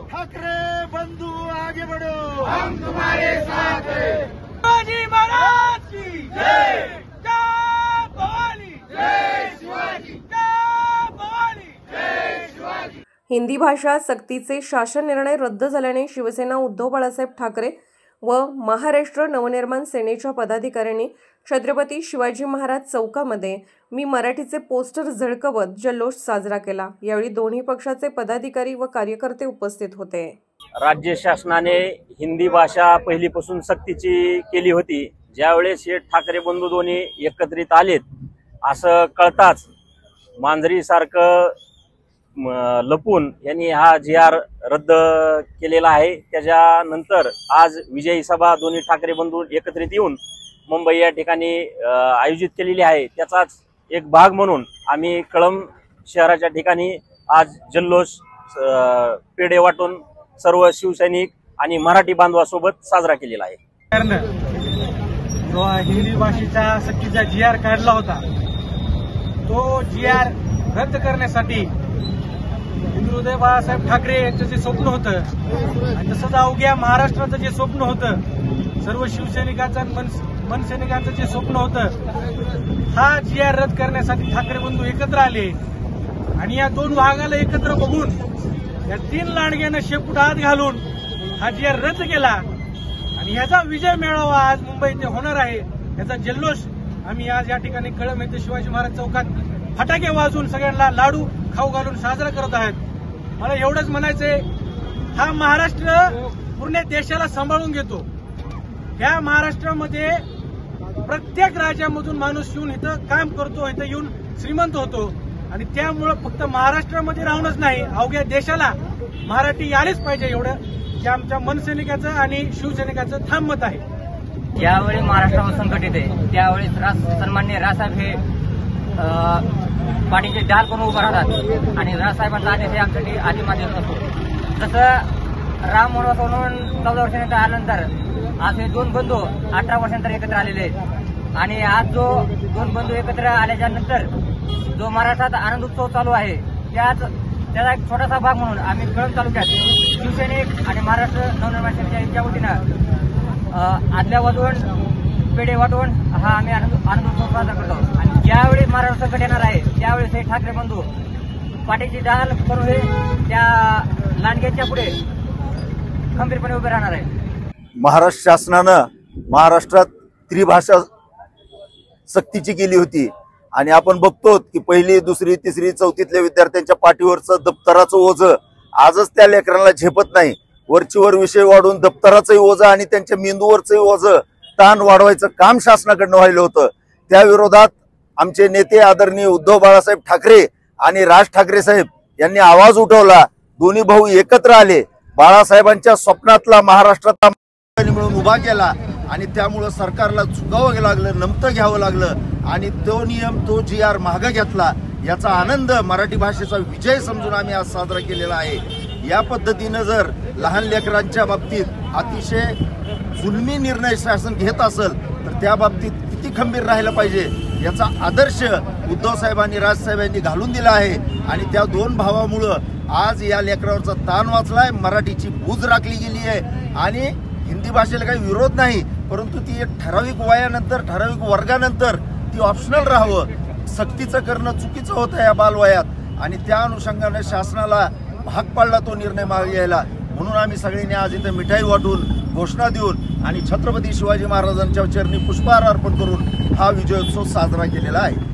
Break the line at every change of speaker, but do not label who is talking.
ठाकरे बंधू आगे बढ़ो, हम तुम्हारे साथ हैं।
शिवाजी महाराज की जय, जय भवानी,
जय शिवाजी,
जय भवानी,
जय शिवाजी।
हिंदी भाषा सक्तीचे शासन निर्णय रद्द झाल्याने शिवसेना उद्धव बाळासाहेब ठाकरे व महाराष्ट्र नवनिर्माण सेनेच्या पदाधिकाऱ्यांनी छत्रपती शिवाजी महाराज चौकामध्ये मी मराठीचे पोस्टर झळकवत जल्लोष साजरा केला। यावेळी दोन्ही पक्षाचे पदाधिकारी व कार्यकर्ते उपस्थित होते।
राज्य शासनाने हिंदी भाषा पहिलीपासून सक्तीची केली होती। ज्यावेळेस हे ठाकरे बंधू दोन्ही एकत्रित आलेत असं कळताच मांजरी सारखं लपून यांनी हा जी.आर. रद्द केलेला आहे। त्याच्यानंतर आज विजयी सभा दोन्ही ठाकरे बंधू एकत्रित येऊन मुंबई या ठिकाणी आयोजित केलेली आहे। त्याचाच एक भाग म्हणून आम्ही कळंब शहराच्या ठिकाणी आज जल्लोष पेढे वाटून सर्व शिवसैनिक आणि मराठी बांधवासोबत साजरा केलेला आहे।
जो हिंदी भाषेचा सक्तीचा जी.आर. काढला होता तो जी.आर. रद्द करण्यासाठी हिंदुहृदय बाळासाहेब ठाकरे यांचं जे स्वप्न होतं आणि तसंच अवघ्या महाराष्ट्राचं जे स्वप्न होतं, सर्व शिवसैनिकांचं मनसैनिकांचं जे स्वप्न होतं, हा जी.आर. रद्द करण्यासाठी ठाकरे बंधू एकत्र आले आणि या दोन भागाला एकत्र बघून या तीन लांडग्यानं शेपूट आत घालून हा जी.आर. रद्द केला आणि ह्याचा विजय मेळावा आज मुंबई इथे होणार आहे। याचा जल्लोष आम्ही आज या ठिकाणी कळंब येथे शिवाजी महाराज चौकात फटाके वाजवून सगळ्यांना लाडू खाऊ घालून साजरा करत आहेत। मला एवढंच म्हणायचंय, हा महाराष्ट्र पूर्ण देशाला सांभाळून घेतो। या महाराष्ट्रामध्ये प्रत्येक राज्यामधून माणूस येऊन इथं काम करतो, इथं येऊन श्रीमंत होतो आणि त्यामुळं फक्त महाराष्ट्रामध्ये राहूनच नाही, अवघ्या देशाला मराठी आलीच पाहिजे, एवढं जे आमच्या मनसैनिकाचं आणि शिवसैनिकाचं ठाम मत आहे।
ज्यावेळी महाराष्ट्रावर संकट येते त्यावेळी सन्माननीय राजसाहेब हे पाठीचे डाल करून उभं राहतात आणि राजसाहेबांचा आदेश हे आमच्यासाठी आदिमादेश असतो। तसं राम वनवासावरून 14 वर्षानंतर आल्यानंतर आज हे दोन बंधू 18 वर्षानंतर एकत्र आलेले आहेत आणि आज जो दोन बंधू एकत्र आल्याच्या नंतर जो महाराष्ट्रात आनंद उत्सव चालू आहे त्याचा एक छोटासा भाग म्हणून आम्ही कळंब तालुक्यात शिवसैनिक आणि महाराष्ट्र नवनिर्माण सेनेच्या यांच्या वतीनं आदल्या वाजवून पेढे वाटून हा आम्ही आनंद उत्सव साजरा करतो। आणि ज्यावेळी महाराष्ट्र संकट येणार आहे त्यावेळेस हे ठाकरे बंधू पाठीची डाल करून हे त्या लांडग्याच्या पुढे खंबीरपणे उभे राहणार आहे।
महाराष्ट्र शासनानं महाराष्ट्रात त्रिभाषा सक्तीची केली होती आणि आपण बघतो की पहिली दुसरी तिसरी चौथीतल्या विद्यार्थ्यांच्या पाठीवरचं दप्तराचं ओझं आजच त्या लेकरांना झेपत नाही। वरचीवर विषय वाढून दप्तराचंही ओझं आणि त्यांच्या मेंदूवरचंही ओझं ताण वाढवायचं काम शासनाकडनं व्हायला होतं। त्या विरोधात आमचे नेते आदरणीय उद्धव बाळासाहेब ठाकरे आणि राज ठाकरे साहेब यांनी आवाज उठवला। दोन्ही भाऊ एकत्र आले, बाळासाहेबांच्या स्वप्नातला महाराष्ट्रात मिळून उभा केला आणि त्यामुळे सरकारला झुकावं लागलं, नमतं घ्यावं लागलं आणि तो नियम तो जी.आर. मागे घेतला। याचा आनंद मराठी भाषेचा विजय समजून आम्ही आज साजरा केलेला आहे। या पद्धतीनं जर लहान लेकरांच्या बाबतीत अतिशय जुलमी निर्णय शासन घेत असेल तर त्या बाबतीत किती खंबीर राहिलं पाहिजे याचा आदर्श उद्धव साहेबांनी राजसाहेबांनी घालून दिला आहे आणि त्या दोन भावामुळं आज या लेकरावरचा ताण वाचलाय, मराठीची बूज राखली गेली आहे आणि हिंदी भाषेला काही विरोध नाही, परंतु ती एक ठराविक वयानंतर ठराविक वर्गानंतर ती ऑप्शनल राहावं। सक्तीचं करणं चुकीचं होतं या बालवयात आणि त्या अनुषंगाने शासनाला भाग पाडला तो निर्णय मागे घ्यायला। म्हणून आम्ही सगळ्यांनी आज इथे मिठाई वाटून घोषणा देऊन आणि छत्रपती शिवाजी महाराजांच्या चरणी पुष्पहार अर्पण करून हा विजयोत्सव साजरा केलेला आहे।